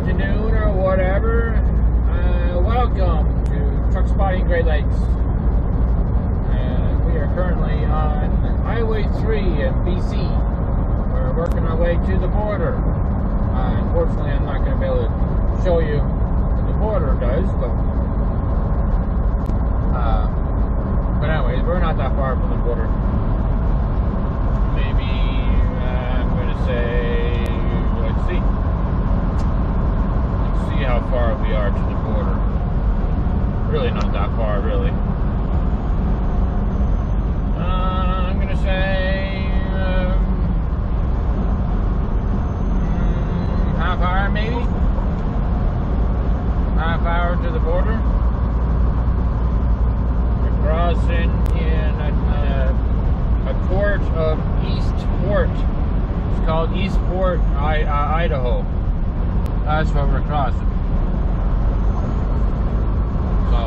afternoon or whatever. Welcome to Truck Spotting Great Lakes. We are currently on Highway 3 in BC. We're working our way to the border. Unfortunately, I'm not going to be able to show you what the border does, but anyways, we're not that far from the border. Maybe I'm going to say, let's see how far we are to the border. Really not that far, really. I'm going to say half hour maybe? Half hour to the border. We're crossing in a port of Eastport. It's called Eastport, Idaho. That's where we're crossing. So,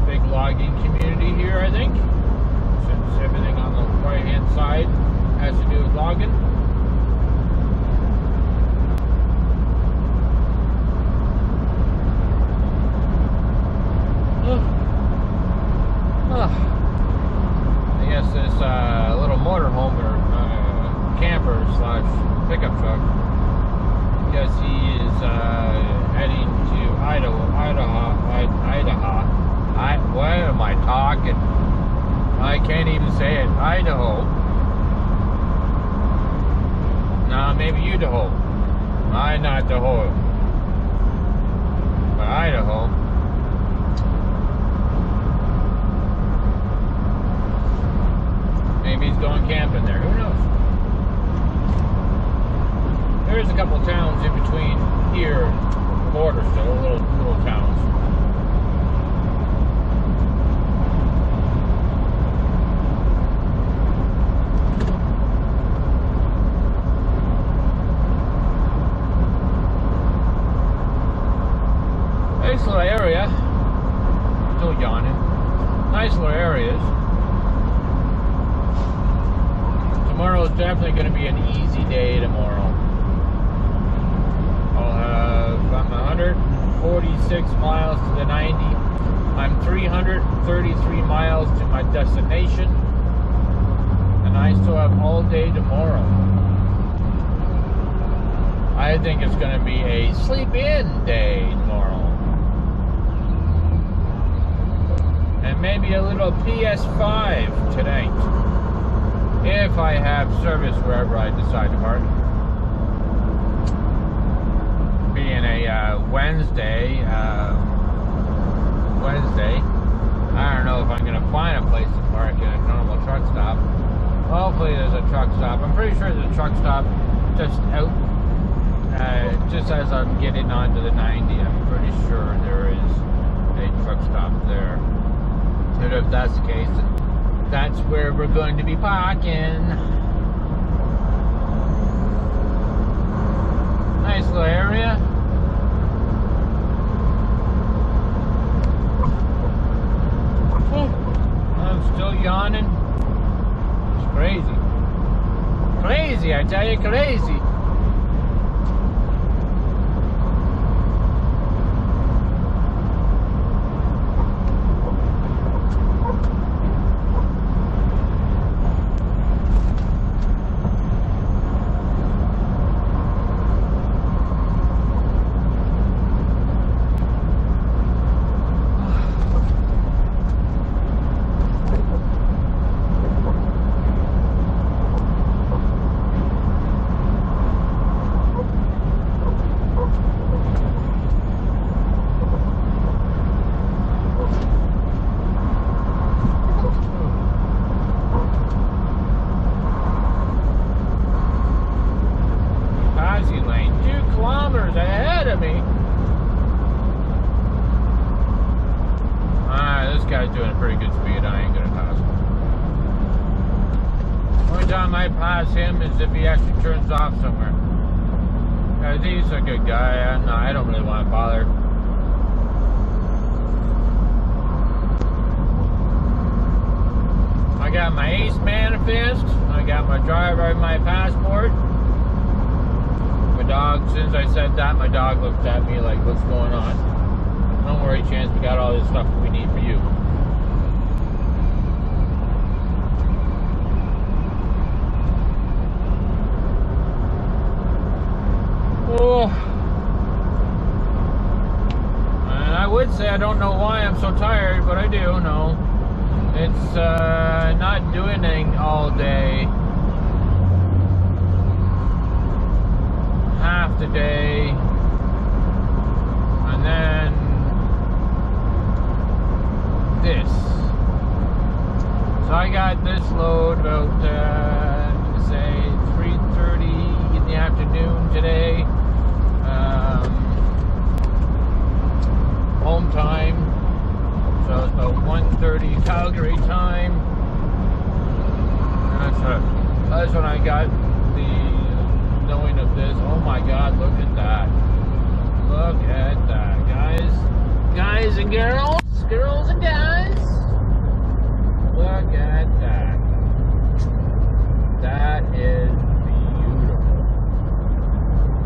big logging community here, I think. Since everything on the right hand side has to do with logging. I guess this little motorhome or camper / pickup truck, because he is heading to Idaho. What am I talking? I can't even say it. Idaho. Nah, maybe Idaho. I not the whole. But Idaho. Maybe he's going camping there. Who knows? There's a couple towns in between here and the border still, little towns. Nice little area. Still yawning. Nice little areas. Tomorrow is definitely going to be an easy day tomorrow. I'm 146 miles to the 90. I'm 333 miles to my destination. And I still have all day tomorrow. I think it's going to be a sleep-in day tomorrow. And maybe a little PS5 tonight. If I have service wherever I decide to park. Being a Wednesday, I don't know if I'm going to find a place to park at a normal truck stop. Hopefully there's a truck stop. I'm pretty sure there's a truck stop just out, just as I'm getting onto the 90. I'm pretty sure there is a truck stop there. And if that's the case, that's where we're going to be parking. Nice little area. I'm still yawning. It's crazy. Crazy, I tell you, crazy. Doing a pretty good speed. I ain't gonna pass him. Only time I pass him is if he actually turns off somewhere. He's a good guy. I don't really want to bother. I got my ACE manifest. I got my driver, my passport. dog, as soon as I said that, my dog looked at me like, what's going on? Don't worry, Chance, we got all this stuff we need for you. Oh. And I would say I don't know why I'm so tired, but I do know. It's not doing anything all day. Half the day. And then this. So I got this load about, say, 3:30 in the afternoon today. Home time. So it's about 1:30 Calgary time. And that's when I got the knowing of this. Oh my God, look at that. Look at that, guys. Guys and girls. Girls and guys. Look at that. That is beautiful.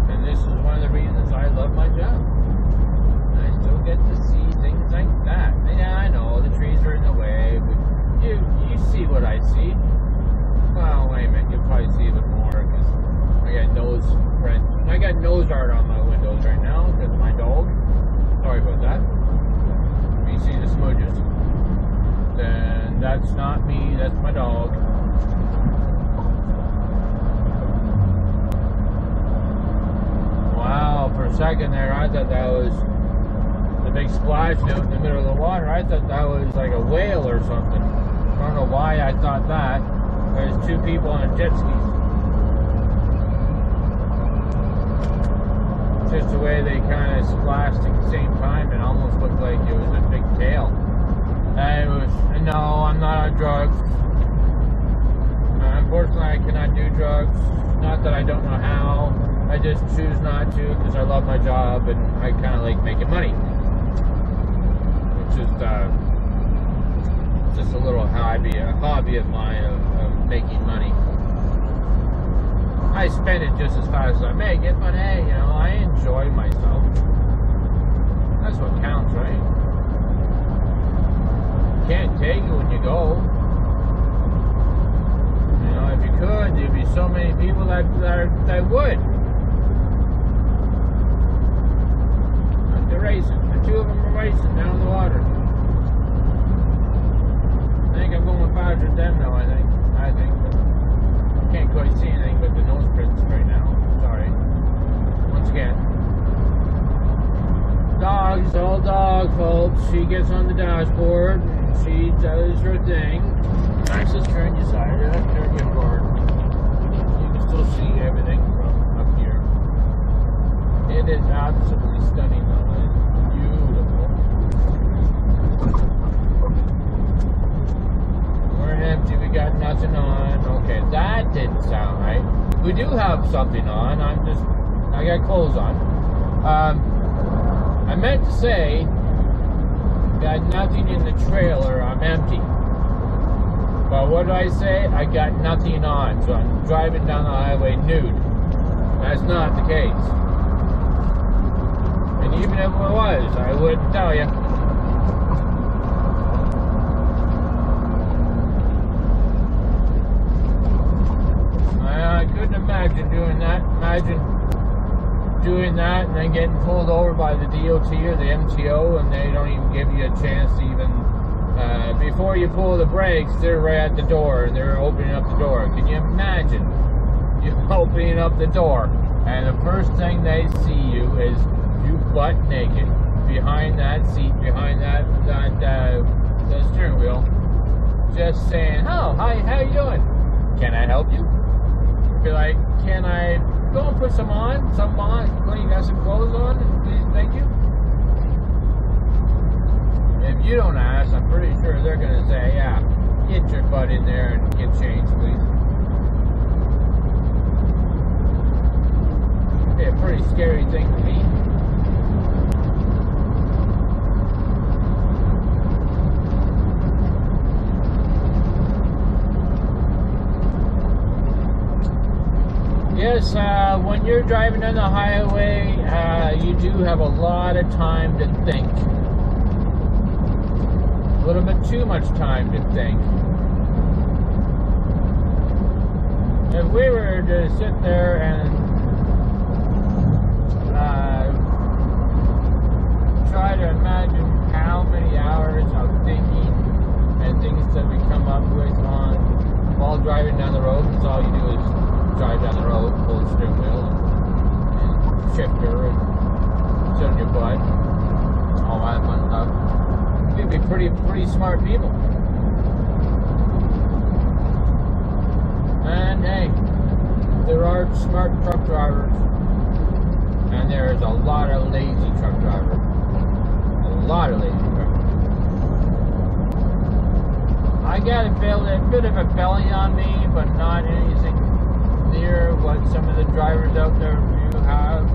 And this is one of the reasons I love my job. I still get to see things like that. Yeah, I know the trees are in the way, but you see what I see. Well, wait a minute, you'll probably see a bit more because I got nose art on my windows right now because my dog. Sorry about that. You see the smudges. Then that's not me, that's my dog. Wow, for a second there, I thought that was the big splash out in the middle of the water. I thought that was like a whale or something. I don't know why I thought that. There's two people on a jet ski. Just the way they kind of splashed at the same time, it almost looked like it was a big tail. No, I'm not on drugs. Unfortunately, I cannot do drugs. Not that I don't know how. I just choose not to because I love my job and I kind of like making money. It's just a little hobby of mine of making money. I spend it just as fast as I make it, but hey, you know, I enjoy myself. That's what counts, right? You can't take it when you go. You know, if you could, there'd be so many people that would. Like they're racing. The two of them are racing down the water. I think I'm going faster than them now, I think. But I can't quite see anything but the nose prints right now. Sorry. Once again. Dogs, all dog folks. She gets on the dashboard and she does her thing. Max, just turn your side. Turn your board. You can still see everything from up here. It is absolutely stunning though. It is beautiful. We're empty. We got nothing on. Okay, that didn't sound right. We do have something on. I got clothes on. I meant to say, got nothing in the trailer. I'm empty. But what do I say? I got nothing on. So I'm driving down the highway nude. That's not the case. And even if it was, I wouldn't tell you. I couldn't imagine doing that. Imagine doing that and then getting pulled over by the DOT or the MTO and they don't even give you a chance to even, before you pull the brakes, they're right at the door and they're opening up the door. Can you imagine you opening up the door and the first thing they see you is you butt naked behind that seat, behind that the steering wheel, just saying, oh, hi, how you doing? Can I help you? Be like, can I go and put some on? You got some clothes on? Please, thank you. If you don't ask, I'm pretty sure they're going to say, yeah, get your butt in there and get changed, please. Be a pretty scary thing to me. Yes, when you're driving down the highway, you do have a lot of time to think. A little bit too much time to think. If we were to sit there and try to imagine how many hours of thinking and things that we come up with while driving down the road, because all you do is drive down the road, pull the steering wheel and shifter and sit on your butt, all that fun stuff. You'd be pretty smart people. And hey, there are smart truck drivers, and there's a lot of lazy truck drivers. A lot of lazy truck drivers. I got a bit of a belly on me, but not anything near what some of the drivers out there do have.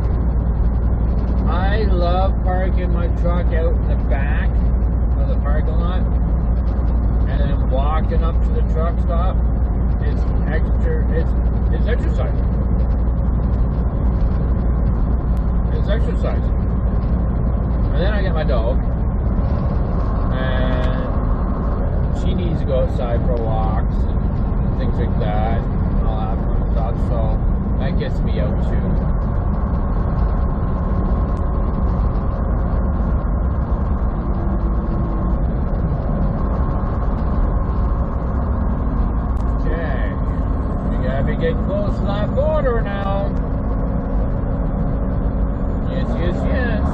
I love parking my truck out in the back of the parking lot, and then walking up to the truck stop. It's exercise. It's exercise. And then I get my dog, and she needs to go outside for walks and things like that, and all that fun stuff. So that gets me out too. We get close to that border now. Yes, yes, yes.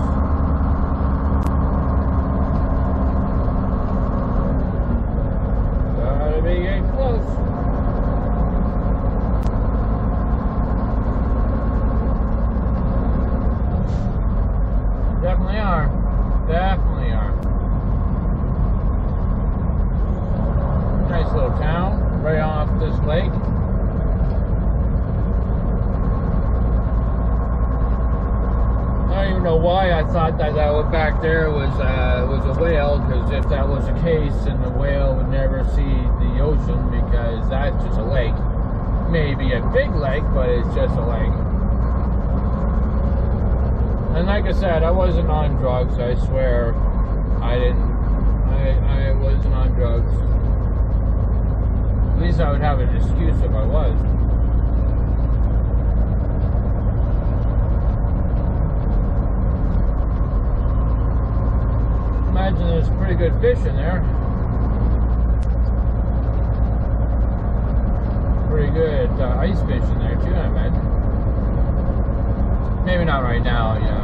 Gotta be getting close. Definitely are. Definitely are. Nice little town right off this lake. I don't even know why I thought that back there was a whale, because if that was the case, then the whale would never see the ocean, because that's just a lake. Maybe a big lake, but it's just a lake. And like I said, I wasn't on drugs. I swear, I wasn't on drugs. At least I would have an excuse if I was. Imagine there's pretty good fish in there. Pretty good ice fish in there too, I imagine. Maybe not right now. You know,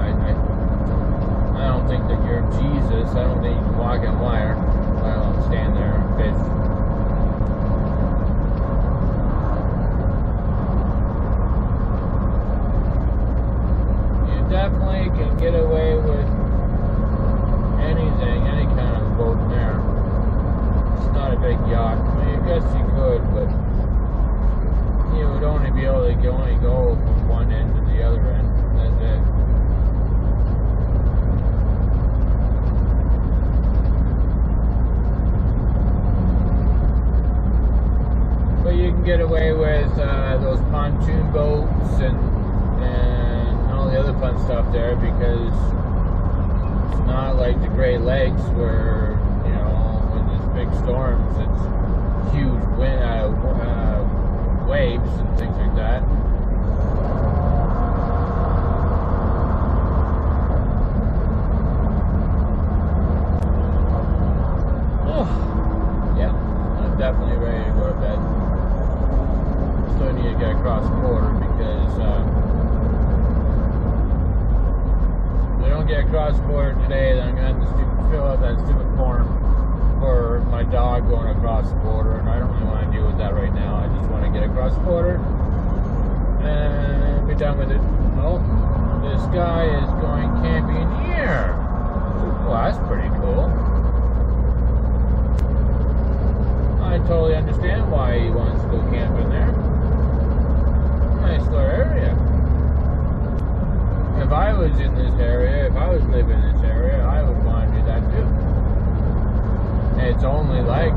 I don't think that you're Jesus. I don't think you can walk on wire, let alone stand there and fish. You definitely can get away with anything, any kind of boat in there. It's not a big yacht. I mean, I guess you could, but you would only be able to go from one end to the other end. That's it. But you can get away with those pontoon boats and all the other fun stuff there, because not like the Great Lakes where, you know, when there's big storms, it's huge waves and things like that. Oh, yeah, I'm definitely ready to go to bed. Still need to get across the border, because if I don't get across the border today, then I'm going to have to fill out that stupid form for my dog going across the border, and I don't really want to deal with that right now. I just want to get across the border and be done with it. Oh, this guy is going camping here. Well, that's pretty cool. I totally understand why he wants to go camping there. Nice little area. If I was in this area, if I was living in this area, I would want to do that too. And it's only like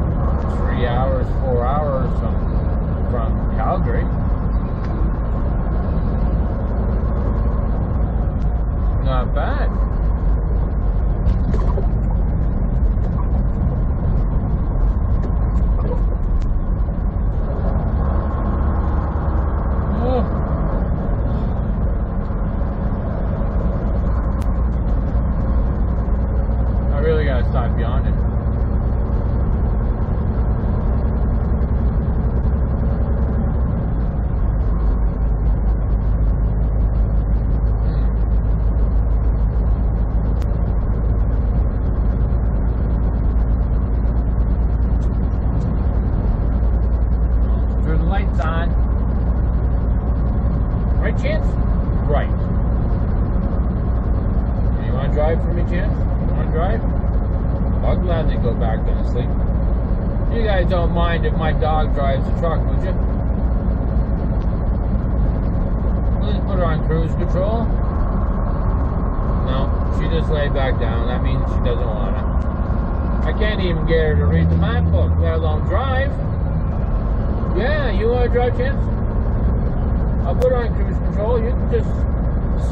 3 hours, 4 hours from Calgary. Not bad. I really gotta stop yawning. On. Right, Chance? Right. You want to drive for me, Chance? You want to drive? I'll gladly go back then to sleep. You guys don't mind if my dog drives the truck, would you? Please put her on cruise control. No, she just laid back down. That means she doesn't want to. I can't even get her to read the map book, let alone drive. Yeah, you want to drive, Chance? I'll put her on cruise control. You can just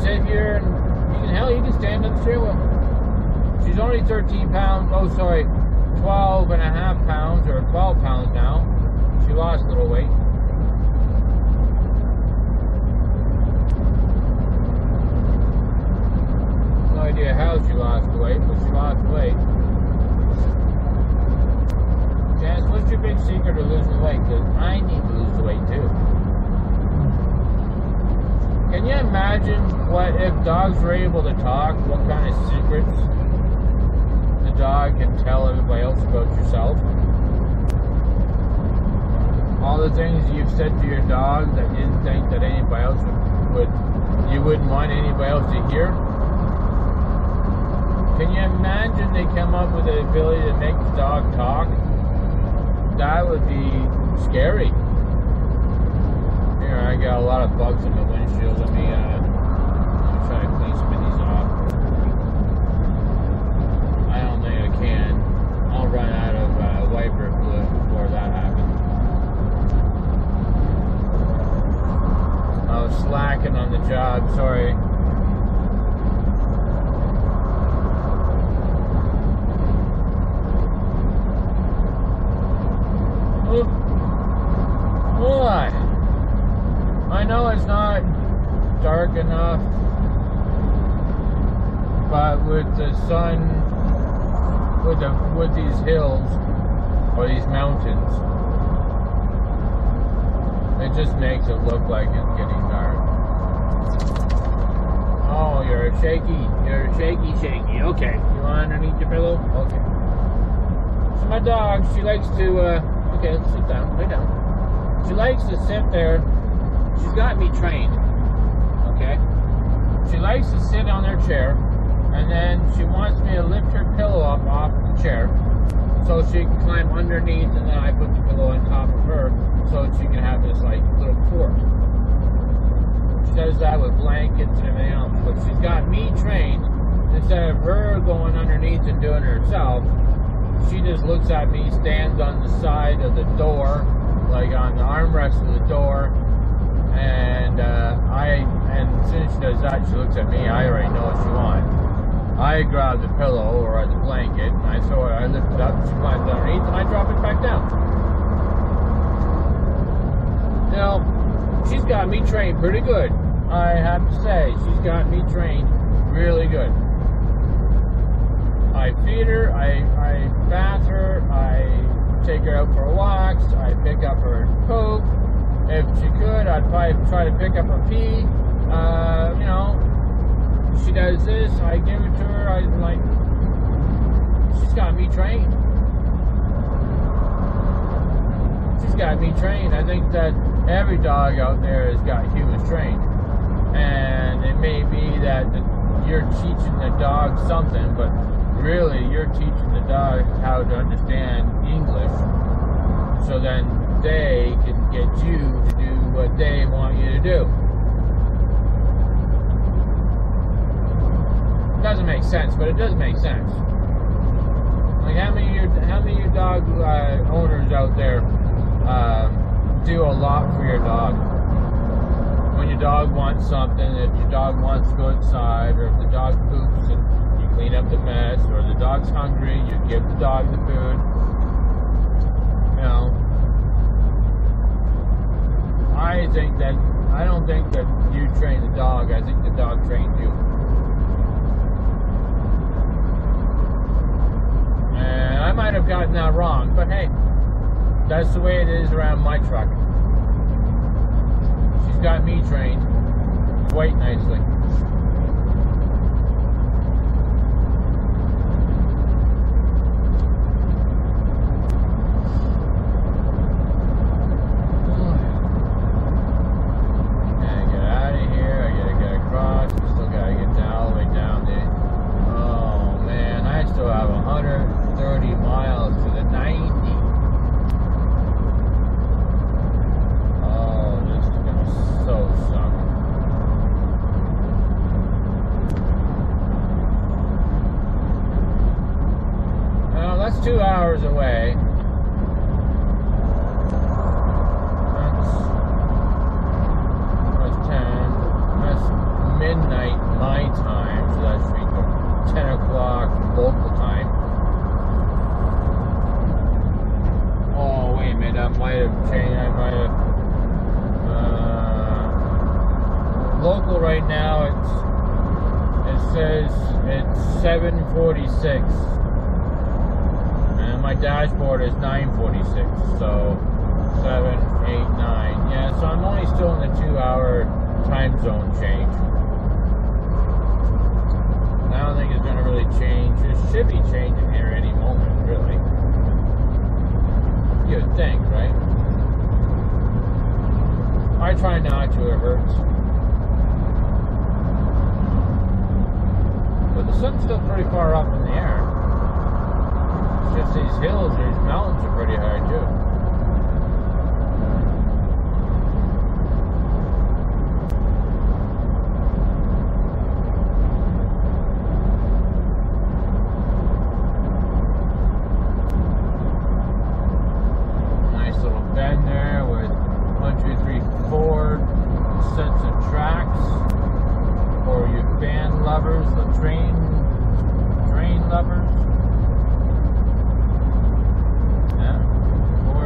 sit here and you can stand on the steering wheel. She's only 13 pounds. Oh, sorry, 12 and a half pounds or 12 pounds now. She lost a little weight. No idea how she lost the weight, but she lost the weight. Chance, what's your big secret of losing weight? Because I need to lose the weight too. Can you imagine what if dogs were able to talk? What kind of secrets the dog can tell everybody else about yourself? All the things you've said to your dog that you didn't think that anybody else you wouldn't want anybody else to hear. Can you imagine they come up with the ability to make the dog talk? That would be scary. Here, I got a lot of bugs in my windshield. Let me try to clean some of these off. I don't think I can. I'll run out of wiper fluid before that happens. I was slacking on the job, sorry. Why? I know it's not dark enough, but with the sun, with these hills or these mountains, it just makes it look like it's getting dark. Oh, you're shaky. You're shaky. Okay, you want underneath your pillow? Okay. So my dog, she likes to. Okay, let's sit down. Lay down. She likes to sit there. She's got me trained. Okay? She likes to sit on her chair, and then she wants me to lift her pillow up off the chair so she can climb underneath, and then I put the pillow on top of her so she can have this like little fort. She does that with blankets and everything else, but she's got me trained. Instead of her going underneath and doing it herself, she just looks at me, stands on the side of the door, like on the armrest of the door, and as soon as she does that, she looks at me. I already know what she wants. I grab the pillow or the blanket, and I lift it up, she climbs underneath, and I drop it back down. Now, she's got me trained pretty good. I have to say, she's got me trained really good. I feed her, I bath her, I take her out for walks, I pick up her poop. If she could, I'd probably try to pick up her pee. She does this, I give it to her, she's got me trained. She's got me trained. I think that every dog out there has got humans trained. And it may be that you're teaching the dog something, but really you're teaching the dog how to understand English, so then they can get you to do what they want you to do. It doesn't make sense, but it does make sense. Like how many of your dog owners out there do a lot for your dog? when your dog wants something, if your dog wants to go outside, or if the dog poops and you clean up the mess, or the dog's hungry, you give the dog the food. You know, I don't think that you train the dog. I think the dog trained you. And I might have gotten that wrong, but hey, that's the way it is around my truck. She's got me trained quite nicely. That's 2 hours away. That's 10. That's midnight my time, so that should be 10 o'clock local time. Oh, wait a minute, I might have changed. I might have. Local right now, it says it's 7:46. My dashboard is 9:46, so 7, 8, 9. Yeah, so I'm only still in the 2-hour time zone change. I don't think it's going to really change. It should be changing here any moment, really. You'd think, right? I try not to, it hurts. But the sun's still pretty far up in the air. Just these hills, these mountains are pretty high too. Nice little bend there with 1, 2, 3, 4 sets of tracks for you fan lovers, the train lovers.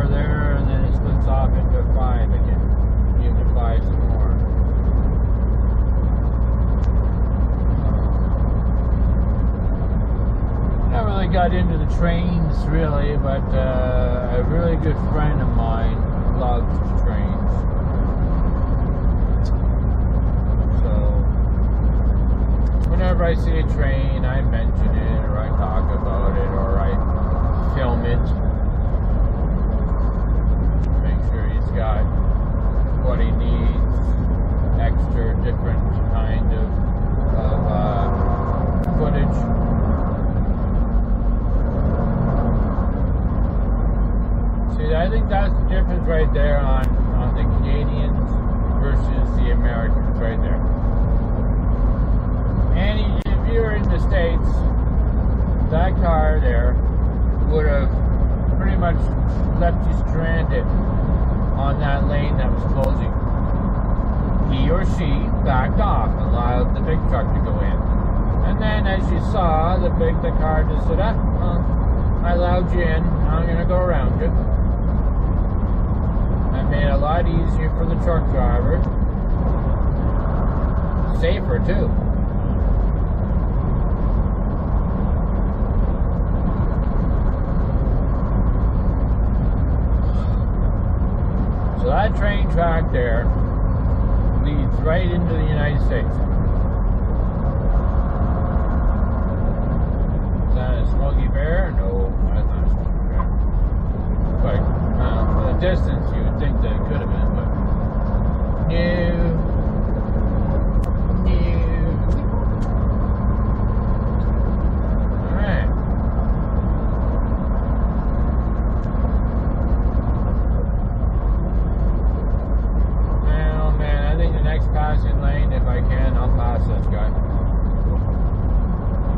There, and then it splits off into 5 again. Into 5 some more. Never really got into the trains really, but a really good friend of mine loves trains. So whenever I see a train, I mention it, or I talk about it, or I film it. Got what he needs, extra different kind of footage. See, I think that's the difference right there on the Canadians versus the Americans right there. And if you were in the States, that car there would have pretty much left you stranded on that lane that was closing. He or she backed off and allowed the big truck to go in. And then as you saw, the car just said, I allowed you in, I'm going to go around you. That made it a lot easier for the truck driver. Safer too. So that train track there leads right into the United States. Is that a Smokey Bear? No, that's not a Smokey Bear. But from the distance, you would think that it could have been, but no. Passing lane, if I can, I'll pass this guy.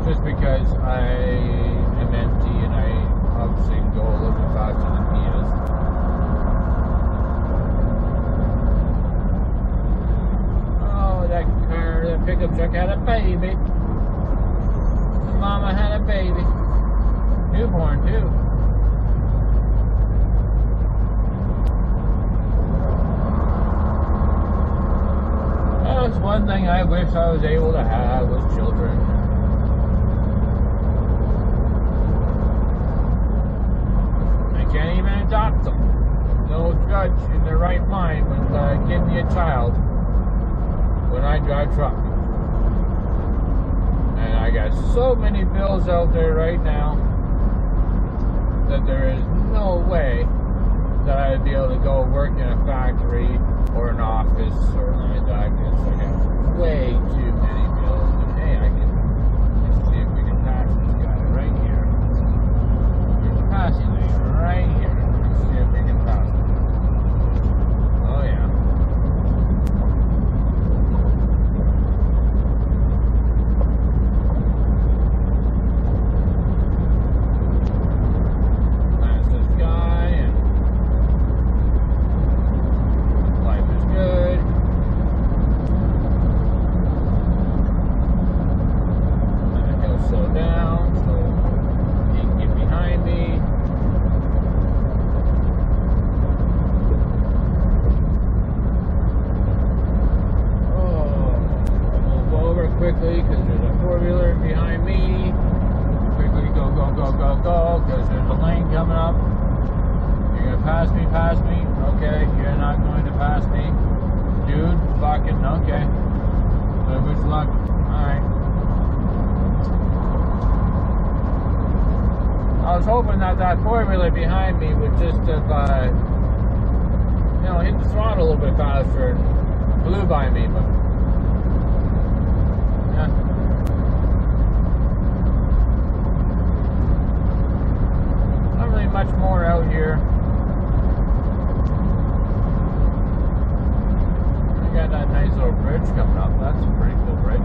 Just because I am empty and I obviously go a little bit faster than he is. had a baby. The mama had a baby. Newborn, too. That's one thing I wish I was able to have was children. I can't even adopt them. No judge in their right mind would give me a child when I drive truck. And I got so many bills out there right now that there is no way that I'd be able to go work in a factory or an office or anything like this. I got way too many bills. And hey, let's see if we can pass this guy right here. There's a passing lane right here. Let's see if we can pass him. Oh yeah. Pass this guy and life is good. And he'll slow down so he can get behind me. Quickly because there's a four-wheeler behind me. Quickly go, go, go, go, go because there's a lane coming up. You're going to pass me, pass me. Okay, you're not going to pass me. Dude, fucking, okay. Wish luck. Alright. I was hoping that that four-wheeler behind me would just have, hit the throttle a little bit faster and blew by me, but yeah. Not really much more out here. We got that nice little bridge coming up. That's a pretty cool bridge.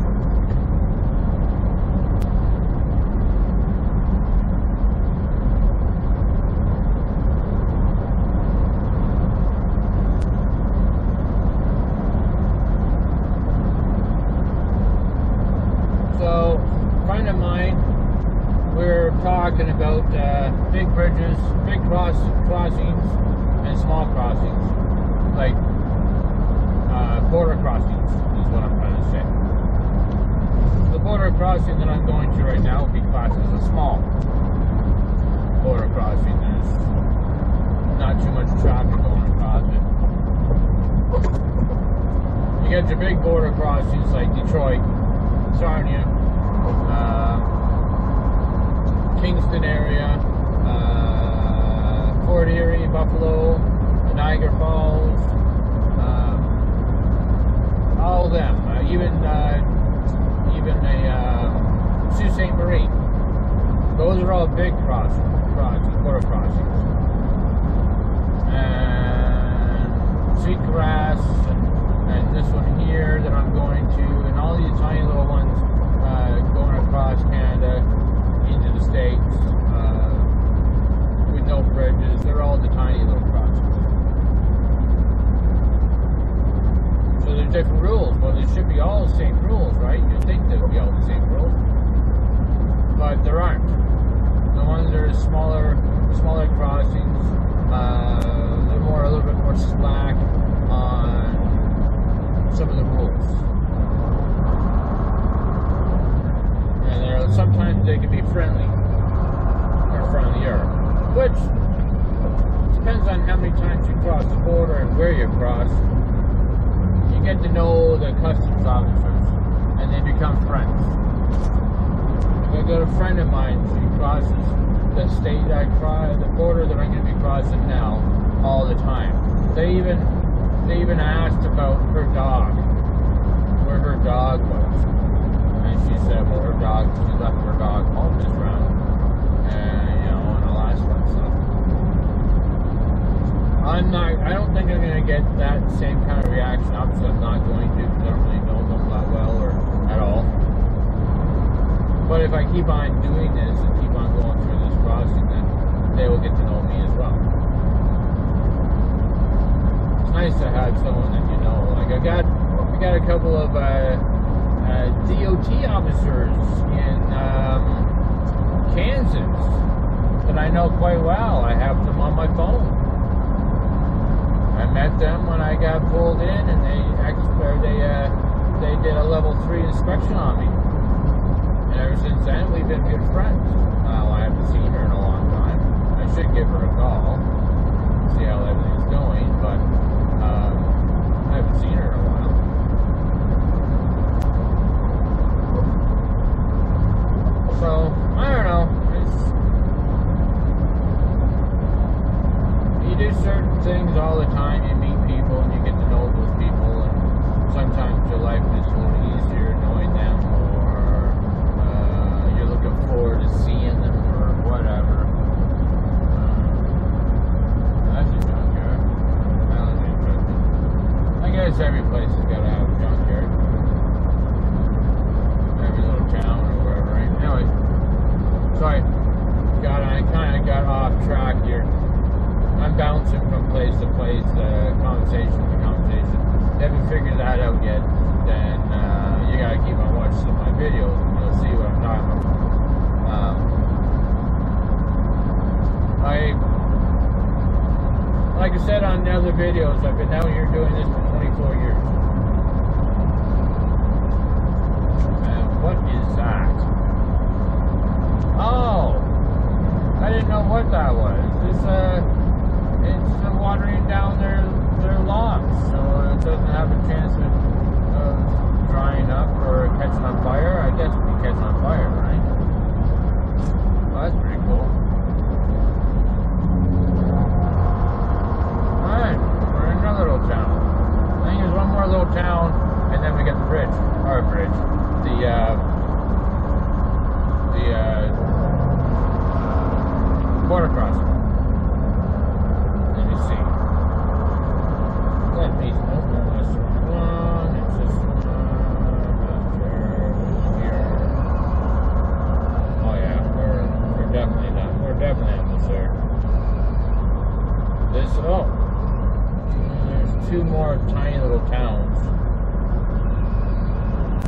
Talking about big bridges, big crossings, and small crossings, like border crossings is what I'm trying to say. The border crossing that I'm going to right now will be classed as a small border crossing. There's not too much traffic going across it. You get your big border crossings like Detroit, Sarnia, Kingston area, Fort Erie, Buffalo, Niagara Falls, all of them, even Sault Ste. Marie. Those are all big border crossings. And Seacrest, and this one here that I'm going to, and all these tiny little ones going across Canada into the States with no bridges. They're all the tiny little crossings. So there's different rules. Well, there should be all the same rules, right? You'd think there would be all the same rules. But there aren't. The ones that are smaller crossings, they're a little bit more slack on some of the rules. And sometimes they can be friendly or friendlier, which depends on how many times you cross the border and where you cross. You get to know the customs officers, and they become friends. I got a friend of mine. She crosses the state the border that I'm going to be crossing now all the time. They even asked about her dog, where her dog was. And she said, well, she left her dog home this round. And all that sort of stuff. I don't think I'm going to get that same kind of reaction. Obviously, I'm not going to, because I don't really know them that well or at all. But if I keep on doing this and keep on going through this crossing, then they will get to know me as well. It's nice to have someone that you know. Like I got a couple of DOT officers in Kansas that I know quite well. I have them on my phone. I met them when I got pulled in, and they did a level 3 inspection on me. And ever since then, we've been good friends. I haven't seen her in a long time. I should give her a call, see how everything's going, but I haven't seen her in a while. So, I don't know. You do certain things all the time. You meet people and you get to know those people, and sometimes your life is a little easier knowing them, or you're looking forward to seeing them, or whatever. That's a junkyard. That was interesting. I guess every place has got to have a junkyard. Every little town or wherever, right? Anyway, sorry. I kind of got off track here. I'm bouncing from place to place, conversation to conversation. If you haven't figured that out yet, then you gotta keep on watching some of my videos and you'll see what I'm talking about. Like I said on the other videos, I've been out here doing this for 24 years. And what is that? Oh! I didn't know what that was. It's watering down their lawns, so it doesn't have a chance of drying up or catching on fire. I guess it'd be catching on fire, right? Well, that's pretty cool. Alright, we're in another little town. I think there's one more little town, and then we get the bridge. Our bridge. Border crossing. Let me see. Let me know. No, that's the wrong one. It's this one. Here. Oh yeah, we're definitely not. We're definitely almost there. There's 2 more tiny little towns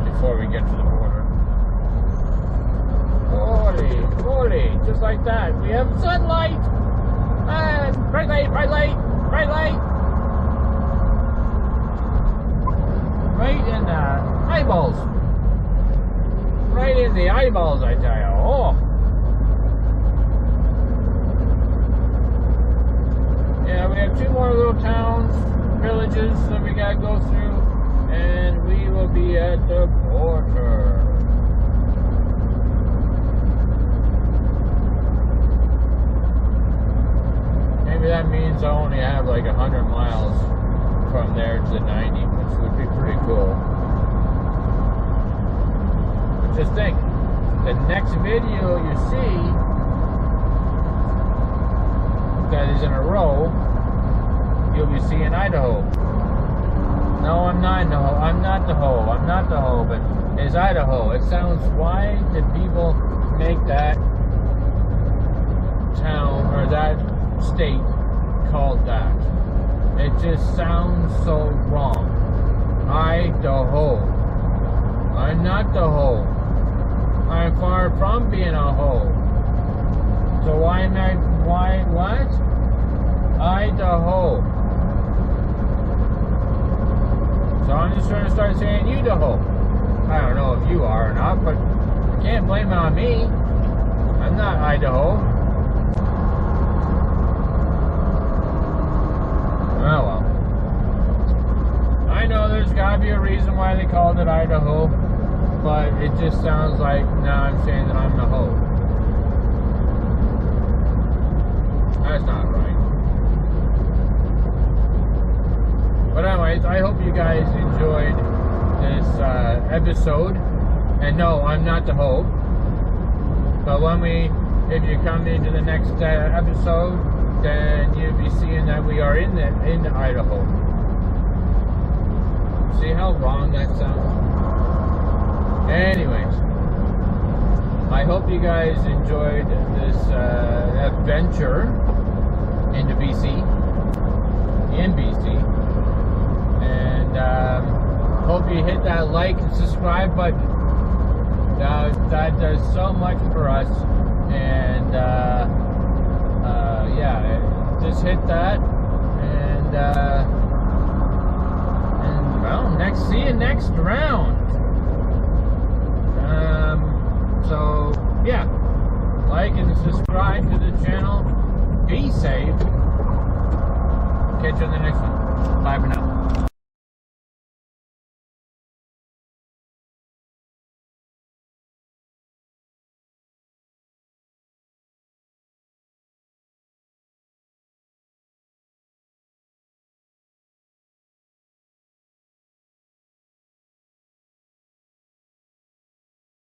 before we get to the border. Holy, just like that. We have sunlight! And bright light! Right in the eyeballs. Right in the eyeballs, I tell you. Oh! Yeah, we have 2 more little towns, villages that we gotta go through, and we will be at the border. Maybe that means I only have like 100 miles from there to 90, which would be pretty cool. But just think, the next video you see that is in a row, you'll be seeing Idaho. No, I'm not the hoe, but it's Idaho. It sounds, why did people make that town or that state called that? It just sounds so wrong. Idaho. I'm not the hoe. I'm far from being a hoe. So why what? Idaho. So I'm just trying to start saying Idaho. I don't know if you are or not, but you can't blame it on me. I'm not Idaho. Oh well. I know there's gotta be a reason why they called it Idaho, but it just sounds like now I'm saying that I'm the hoe. That's not right. But anyways, I hope you guys enjoyed this episode. And no, I'm not the hoe. But if you come into the next episode, then you'll be seeing that we are in Idaho. See how wrong that sounds? Anyways, I hope you guys enjoyed this adventure into BC. And hope you hit hit that like and subscribe button. That does so much for us. And yeah, just hit that. And well, see you next round. So yeah, like and subscribe to the channel. Be safe. Catch you on the next one. Bye for now.